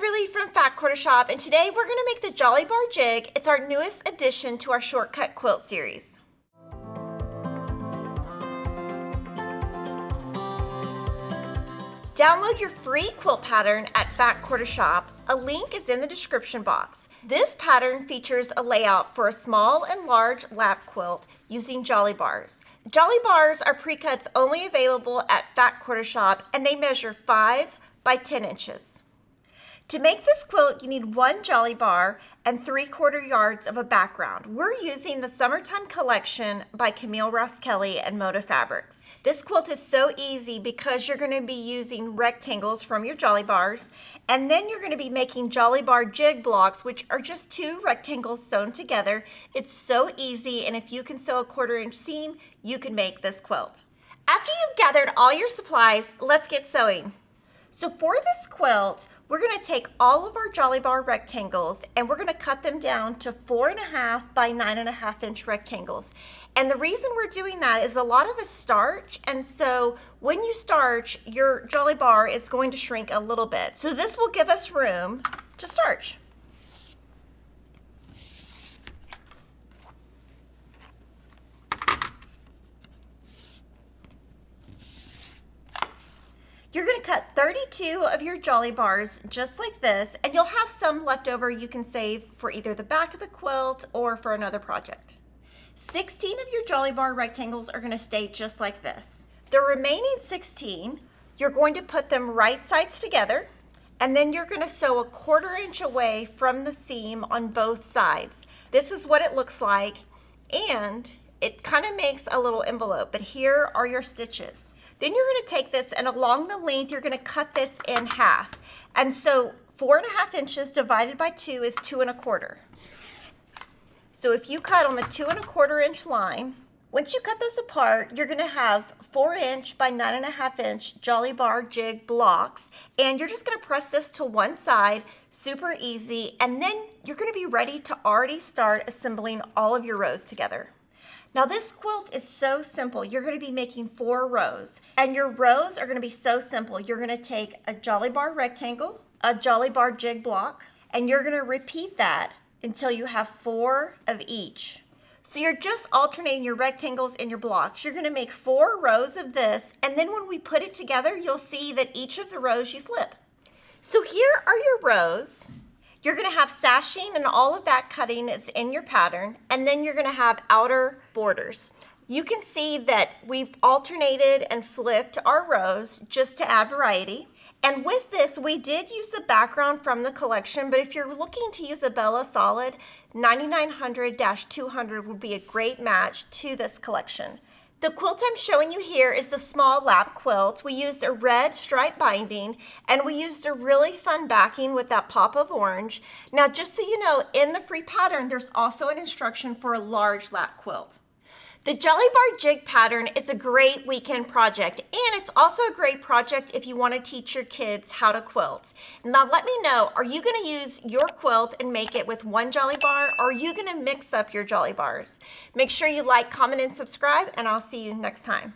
Kimberly from Fat Quarter Shop, and today we're going to make the Jolly Bar Jig. It's our newest addition to our Shortcut Quilt series. Download your free quilt pattern at Fat Quarter Shop. A link is in the description box. This pattern features a layout for a small and large lap quilt using Jolly Bars. Jolly Bars are pre-cuts only available at Fat Quarter Shop, and they measure 5 by 10 inches. To make this quilt, you need 1 Jolly Bar and 3/4 yards of a background. We're using the Summertime Collection by Camille Ross Kelly and Moda Fabrics. This quilt is so easy because you're going to be using rectangles from your Jolly Bars, and then you're going to be making Jolly Bar Jig blocks, which are just 2 rectangles sewn together. It's so easy, and if you can sew a 1/4 inch seam, you can make this quilt. After you've gathered all your supplies, let's get sewing. So for this quilt, we're going to take all of our Jolly Bar rectangles and we're going to cut them down to 4.5 by 9.5 inch rectangles. And the reason we're doing that is a lot of us starch, and so when you starch, your Jolly Bar is going to shrink a little bit. So this will give us room to starch. You're going to cut 32 of your Jolly Bars just like this, and you'll have some left over you can save for either the back of the quilt or for another project. 16 of your Jolly Bar rectangles are going to stay just like this. The remaining 16, you're going to put them right sides together, and then you're going to sew a 1/4 inch away from the seam on both sides. This is what it looks like, and it kind of makes a little envelope, but here are your stitches. Then you're going to take this, and along the length, you're going to cut this in half. And so 4.5 inches divided by 2 is 2 1/4. So if you cut on the 2 1/4 inch line, once you cut those apart, you're going to have 4 inch by 9.5 inch Jolly Bar Jig blocks. And you're just going to press this to one side, super easy. And then you're going to be ready to already start assembling all of your rows together. Now this quilt is so simple. You're going to be making 4 rows, and your rows are going to be so simple. You're going to take a Jolly Bar rectangle, a Jolly Bar Jig block, and you're going to repeat that until you have 4 of each. So you're just alternating your rectangles and your blocks. You're going to make 4 rows of this, and then when we put it together, you'll see that each of the rows you flip. So here are your rows. You're going to have sashing, and all of that cutting is in your pattern, and then you're going to have outer borders. You can see that we've alternated and flipped our rows just to add variety. And with this, we did use the background from the collection, but if you're looking to use a Bella Solid, 9900-200 would be a great match to this collection. The quilt I'm showing you here is the small lap quilt. We used a red stripe binding, and we used a really fun backing with that pop of orange. Now, just so you know, in the free pattern, there's also an instruction for a large lap quilt. The Jolly Bar Jig pattern is a great weekend project, and it's also a great project if you want to teach your kids how to quilt. Now let me know, are you going to use your quilt and make it with 1 Jolly Bar, or are you going to mix up your Jolly Bars? Make sure you like, comment, and subscribe, and I'll see you next time.